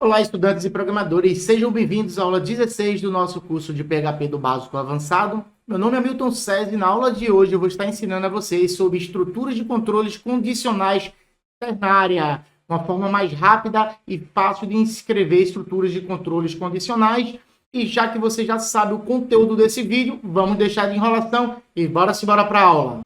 Olá, estudantes e programadores, sejam bem-vindos à aula 16 do nosso curso de PHP do Básico ao Avançado. Meu nome é Milton César e na aula de hoje eu vou estar ensinando a vocês sobre estruturas de controles condicionais ternária, uma forma mais rápida e fácil de escrever estruturas de controles condicionais. E já que você já sabe o conteúdo desse vídeo, vamos deixar de enrolação e bora para a aula.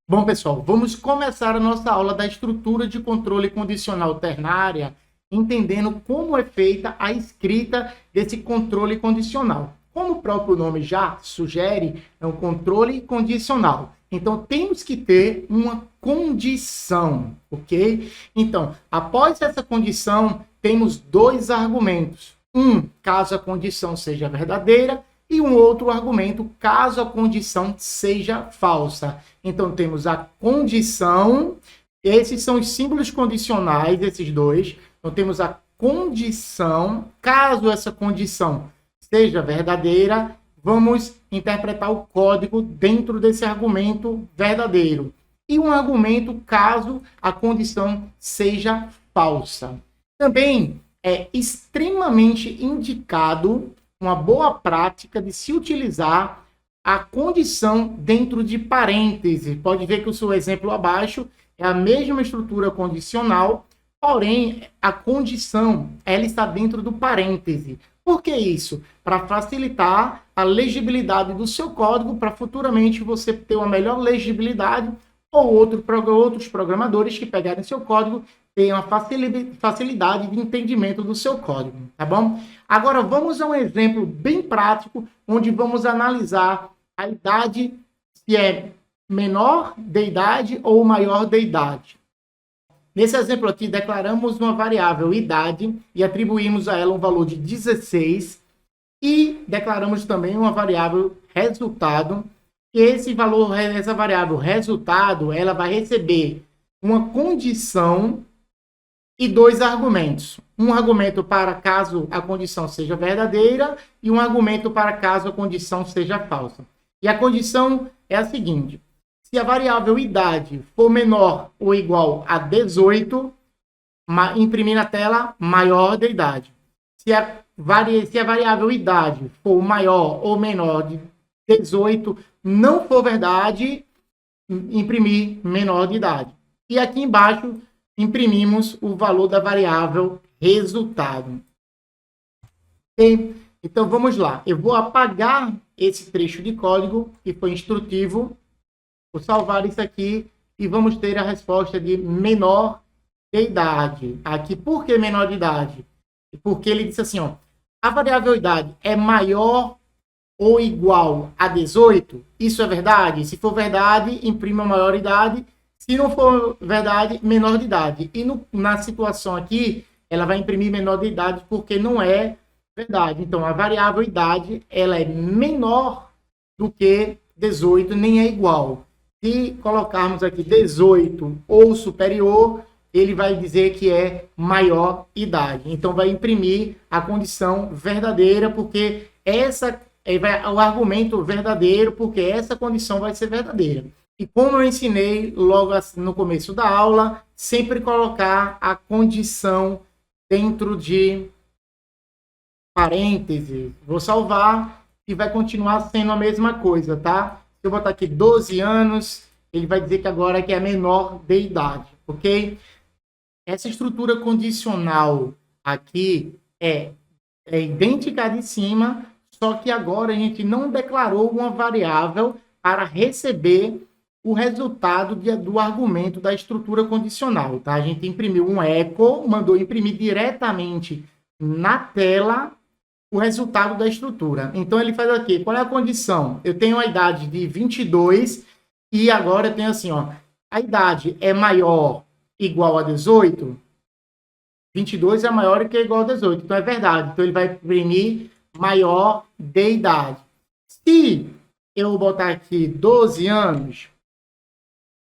Bom, pessoal, vamos começar a nossa aula da estrutura de controle condicional ternária, entendendo como é feita a escrita desse controle condicional. Como o próprio nome já sugere, é um controle condicional. Então, temos que ter uma condição, ok? Então, após essa condição, temos dois argumentos. Um, caso a condição seja verdadeira, e um outro argumento, caso a condição seja falsa. Então, temos a condição, esses são os símbolos condicionais, esses dois. Então, temos a condição, caso essa condição seja verdadeira, vamos interpretar o código dentro desse argumento verdadeiro. E um argumento, caso a condição seja falsa. Também é extremamente indicado uma boa prática de se utilizar a condição dentro de parênteses. Pode ver que o seu exemplo abaixo é a mesma estrutura condicional, porém, a condição ela está dentro do parêntese. Por que isso? Para facilitar a legibilidade do seu código, para futuramente você ter uma melhor legibilidade, ou outros programadores que pegarem seu código tenham a facilidade de entendimento do seu código, tá bom? Agora vamos a um exemplo bem prático, onde vamos analisar a idade, se é menor de idade ou maior de idade. Nesse exemplo aqui, declaramos uma variável idade e atribuímos a ela um valor de 16 e declaramos também uma variável resultado. E essa variável resultado, ela vai receber uma condição e dois argumentos. Um argumento para caso a condição seja verdadeira e um argumento para caso a condição seja falsa. E a condição é a seguinte: se a variável idade for menor ou igual a 18, imprimir na tela maior de idade. Se a variável idade for maior ou menor de 18, não for verdade, imprimir menor de idade. E aqui embaixo, imprimimos o valor da variável resultado. Okay? Então, vamos lá. Eu vou apagar esse trecho de código, que foi instrutivo. Vou salvar isso aqui e vamos ter a resposta de menor de idade. Aqui, por que menor de idade? Porque ele disse assim, ó, a variável idade é maior ou igual a 18? Isso é verdade? Se for verdade, imprima maior idade. Se não for verdade, menor de idade. E na situação aqui, ela vai imprimir menor de idade porque não é verdade. Então, a variável idade, ela é menor do que 18, nem é igual. Se colocarmos aqui 18 ou superior, ele vai dizer que é maior idade. Então, vai imprimir a condição verdadeira, porque o argumento verdadeiro, porque essa condição vai ser verdadeira. E como eu ensinei logo no começo da aula, sempre colocar a condição dentro de parênteses. Vou salvar e vai continuar sendo a mesma coisa, tá? Se eu botar aqui 12 anos, ele vai dizer que agora é menor de idade, ok? Essa estrutura condicional aqui é idêntica à de cima, só que agora a gente não declarou uma variável para receber o resultado do argumento da estrutura condicional, tá? A gente imprimiu um echo, mandou imprimir diretamente na tela o resultado da estrutura. Então, ele faz aqui, qual é a condição? Eu tenho a idade de 22 e agora eu tenho assim, ó, a idade é maior igual a 18? 22 é maior que igual a 18, então é verdade. Então, ele vai imprimir maior de idade. Se eu botar aqui 12 anos,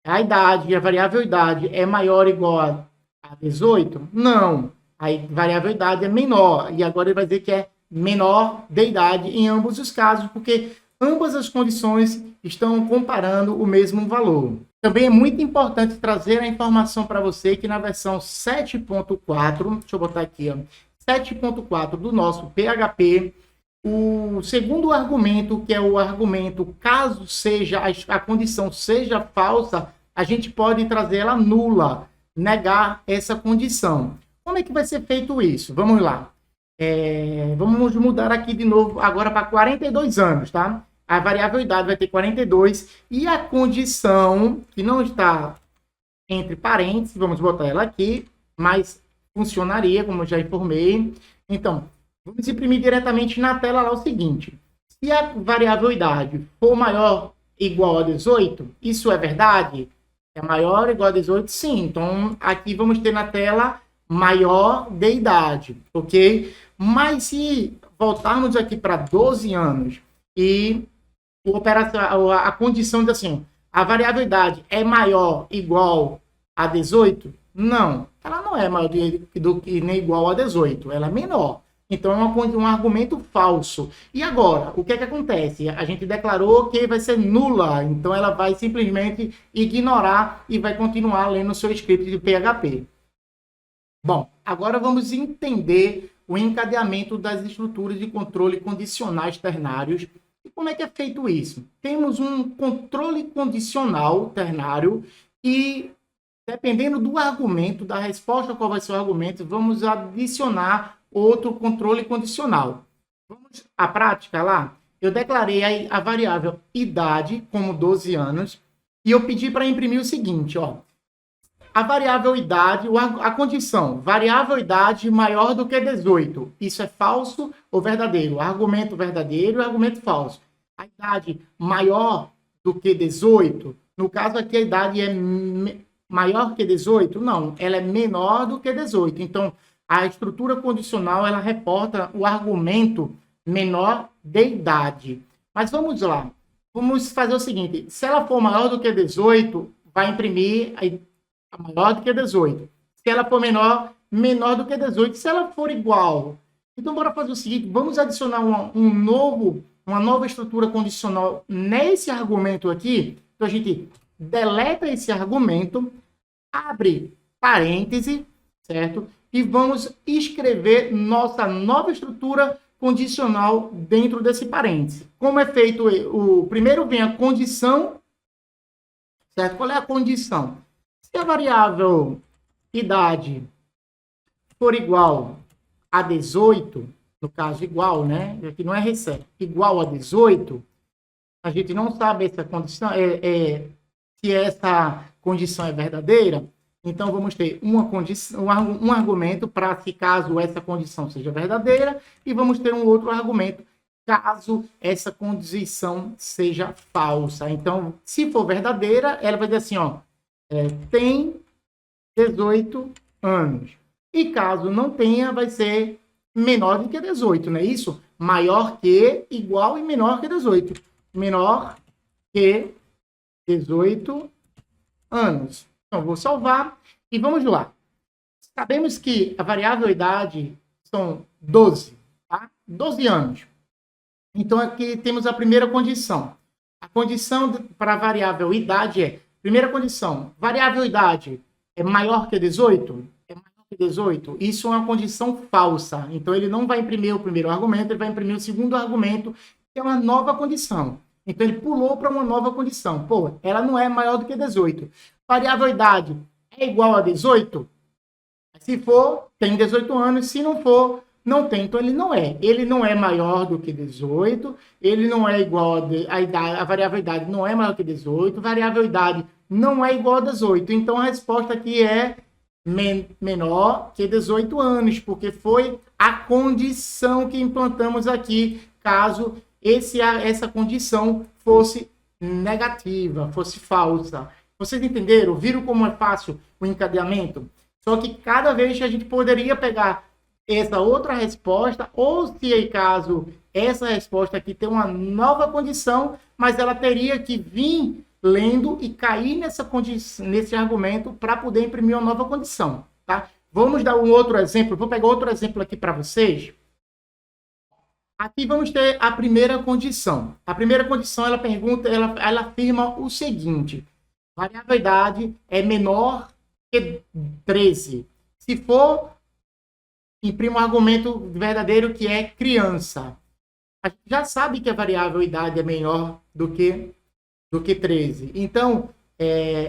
a idade, a variável idade é maior ou igual a 18? Não. A variável idade é menor. E agora ele vai dizer que é menor de idade em ambos os casos, porque ambas as condições estão comparando o mesmo valor. Também é muito importante trazer a informação para você que na versão 7.4, deixa eu botar aqui, ó, 7.4 do nosso PHP, o segundo argumento, que é o argumento caso seja a condição seja falsa, a gente pode trazer ela nula, negar essa condição. Como é que vai ser feito isso? Vamos lá. Vamos mudar aqui de novo agora para 42 anos, tá? A variável idade vai ter 42 e a condição que não está entre parênteses, vamos botar ela aqui, mas funcionaria, como eu já informei. Então, vamos imprimir diretamente na tela lá o seguinte. Se a variável idade for maior ou igual a 18, isso é verdade? É maior ou igual a 18? Sim. Então, aqui vamos ter na tela maior de idade, ok? Mas se voltarmos aqui para 12 anos e a condição diz assim, a variável idade é maior ou igual a 18? Não, ela não é maior do que nem igual a 18, ela é menor. Então, é um argumento falso. E agora, o que é que acontece? A gente declarou que vai ser nula, então ela vai simplesmente ignorar e vai continuar lendo o seu script de PHP. Bom, agora vamos entender o encadeamento das estruturas de controle condicionais ternários. E como é que é feito isso? Temos um controle condicional ternário e, dependendo do argumento, da resposta qual vai ser o argumento, vamos adicionar outro controle condicional. Vamos à prática lá? Eu declarei a variável idade como 12 anos e eu pedi para imprimir o seguinte, ó. A variável idade, a condição, variável idade maior do que 18. Isso é falso ou verdadeiro? Argumento verdadeiro e argumento falso. A idade maior do que 18, no caso aqui a idade é maior que 18? Não, ela é menor do que 18. Então, a estrutura condicional, ela reporta o argumento menor de idade. Mas vamos lá. Vamos fazer o seguinte. Se ela for maior do que 18, vai imprimir a maior do que 18. Se ela for menor, menor do que 18. Se ela for igual. Então, bora fazer o seguinte. Vamos adicionar uma nova estrutura condicional nesse argumento aqui. Então, a gente deleta esse argumento, abre parêntese, certo? E vamos escrever nossa nova estrutura condicional dentro desse parêntese. Como é feito? Primeiro vem a condição, certo? Qual é a condição? Se a variável idade for igual a 18, no caso igual, né? Aqui não é recebe, igual a 18, a gente não sabe essa condição, se essa condição é verdadeira. Então, vamos ter um argumento para se caso essa condição seja verdadeira e vamos ter um outro argumento caso essa condição seja falsa. Então, se for verdadeira, ela vai dizer assim, ó, tem 18 anos. E caso não tenha, vai ser menor do que 18, não é isso? Maior que, igual e menor que 18. Menor que 18 anos. Então, vou salvar e vamos lá. Sabemos que a variável idade são 12, tá? 12 anos. Então, aqui temos a primeira condição. A condição para a variável idade é, primeira condição, variável idade é maior que 18? É maior que 18? Isso é uma condição falsa. Então, ele não vai imprimir o primeiro argumento, ele vai imprimir o segundo argumento, que é uma nova condição. Então, ele pulou para uma nova condição. Pô, ela não é maior do que 18. Variável idade é igual a 18? Se for, tem 18 anos. Se não for, não tem. Então, ele não é. Ele não é maior do que 18. Ele não é igual a idade. A variável idade não é maior que 18. Variável idade não é igual a 18. Então, a resposta aqui é menor que 18 anos, porque foi a condição que implantamos aqui, caso essa condição fosse negativa, fosse falsa. Vocês entenderam? Viram como é fácil o encadeamento? Só que cada vez que a gente poderia pegar essa outra resposta, ou se caso essa resposta aqui tem uma nova condição, mas ela teria que vir lendo e cair nesse argumento para poder imprimir uma nova condição, tá? Vamos dar um outro exemplo. Vou pegar outro exemplo aqui para vocês. Aqui vamos ter a primeira condição. A primeira condição, ela afirma o seguinte: variável idade é menor que 13. Se for, imprima um argumento verdadeiro que é criança. A gente já sabe que a variável idade é menor do que 13. Então,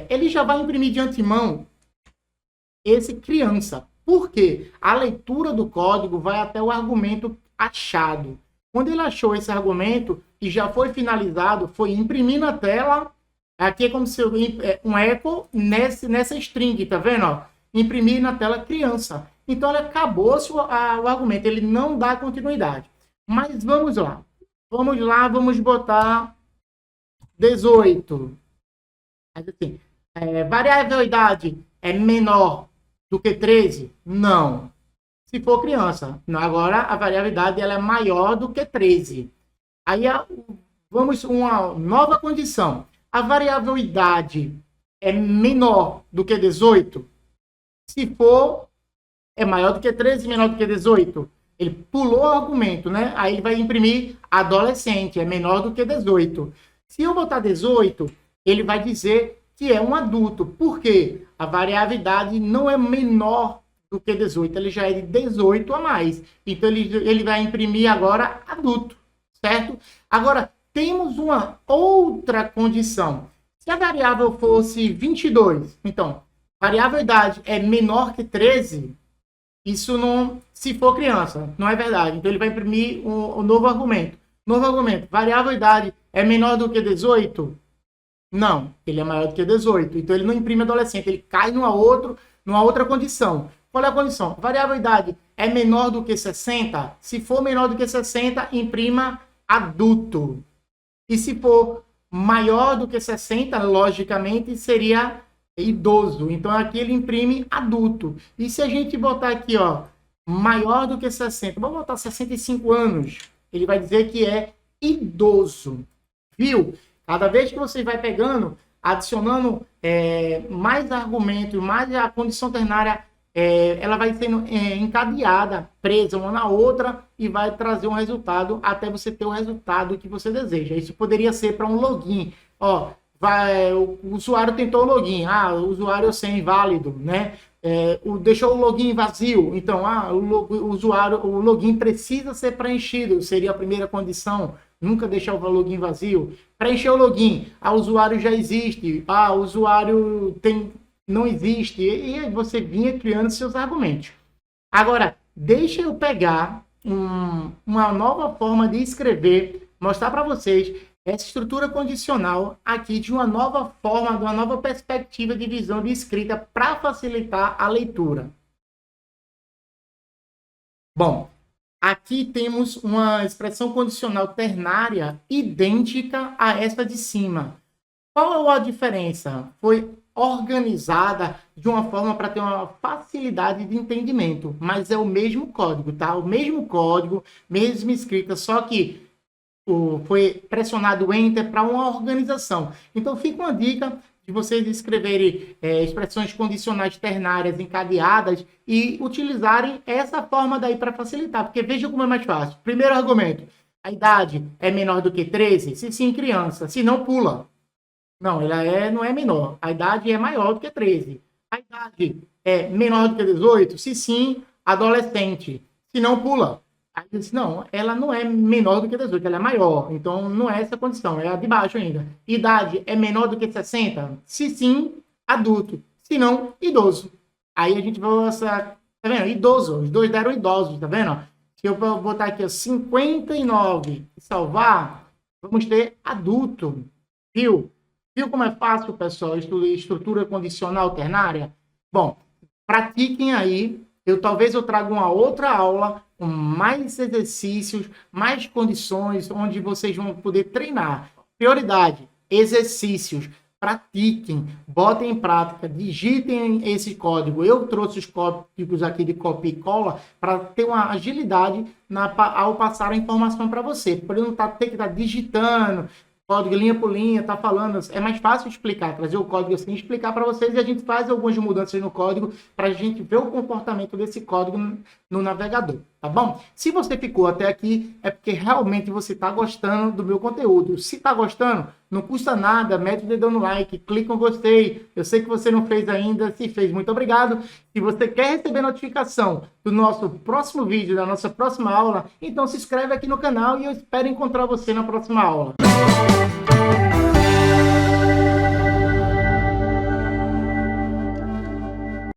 ele já vai imprimir de antemão esse criança. Por quê? A leitura do código vai até o argumento achado. Quando ele achou esse argumento e já foi finalizado, foi imprimir na tela. Aqui é como se um eco nessa string, tá vendo? Ó? Imprimir na tela criança. Então, ele acabou-se o argumento, ele não dá continuidade. Mas vamos lá. Vamos botar 18. Assim, variável idade é menor do que 13? Não. Se for criança. Agora, a variável idade ela é maior do que 13. Aí, vamos uma nova condição. A variável idade é menor do que 18? Se for, é maior do que 13, menor do que 18. Ele pulou o argumento, né? Aí ele vai imprimir adolescente, é menor do que 18. Se eu botar 18, ele vai dizer que é um adulto. Por quê? A variável idade não é menor do que 18, ele já é de 18 a mais. Então, ele vai imprimir agora adulto, certo? Agora, temos uma outra condição. Se a variável fosse 22, então, variável idade é menor que 13, isso não, se for criança, não é verdade. Então, ele vai imprimir um novo argumento. Novo argumento, variável idade é menor do que 18? Não, ele é maior do que 18. Então, ele não imprime adolescente, ele cai numa outra condição. Qual é a condição? Variável idade é menor do que 60? Se for menor do que 60, imprima adulto. E se for maior do que 60, logicamente, seria idoso. Então, aqui ele imprime adulto. E se a gente botar aqui, ó, maior do que 60, vamos botar 65 anos, ele vai dizer que é idoso. Viu? Cada vez que você vai pegando, adicionando mais argumentos, mais a condição ternária, ela vai sendo encadeada, presa uma na outra e vai trazer um resultado até você ter o resultado que você deseja. Isso poderia ser para um login. Ó, o usuário tentou o login. O usuário sem inválido, né? Deixou o login vazio. Então, o login precisa ser preenchido. Seria a primeira condição. Nunca deixar o login vazio. Preencher o login. O usuário já existe. O usuário não existe. E você vinha criando seus argumentos. Agora, deixa eu pegar uma nova forma de escrever, mostrar para vocês essa estrutura condicional aqui de uma nova forma, de uma nova perspectiva de visão de escrita para facilitar a leitura. Bom, aqui temos uma expressão condicional ternária idêntica a essa de cima. Qual é a diferença? Foi organizada de uma forma para ter uma facilidade de entendimento, mas é o mesmo código, tá? O mesmo código, mesma escrita, só que foi pressionado o Enter para uma organização. Então, fica uma dica de vocês escreverem expressões condicionais ternárias encadeadas e utilizarem essa forma daí para facilitar, porque veja como é mais fácil. Primeiro argumento, a idade é menor do que 13? Se sim, criança. Se não, pula. Não, ela não é menor. A idade é maior do que 13. A idade é menor do que 18? Se sim, adolescente. Se não, pula. Aí eu disse, não, ela não é menor do que 18, ela é maior. Então, não é essa condição, é a de baixo ainda. Idade é menor do que 60? Se sim, adulto. Se não, idoso. Aí a gente vai usar, tá vendo? Idoso. Os dois deram idosos, tá vendo? Se eu botar aqui, ó, 59 e salvar, vamos ter adulto. Viu? Viu como é fácil, pessoal? Estrutura condicional ternária? Bom, pratiquem aí. Talvez eu traga uma outra aula com mais exercícios, mais condições, onde vocês vão poder treinar. Prioridade, exercícios. Pratiquem, botem em prática, digitem esse código. Eu trouxe os códigos aqui de copia e cola para ter uma agilidade ao passar a informação para você. Por eu não ter que estar digitando, código linha por linha, tá falando, é mais fácil explicar, trazer o código assim, explicar para vocês e a gente faz algumas mudanças no código para a gente ver o comportamento desse código no navegador. tá bom? Se você ficou até aqui, é porque realmente você está gostando do meu conteúdo. Se está gostando, não custa nada, mete o dedão no like, clica no gostei. Eu sei que você não fez ainda, se fez, muito obrigado. Se você quer receber notificação do nosso próximo vídeo, da nossa próxima aula, então se inscreve aqui no canal e eu espero encontrar você na próxima aula.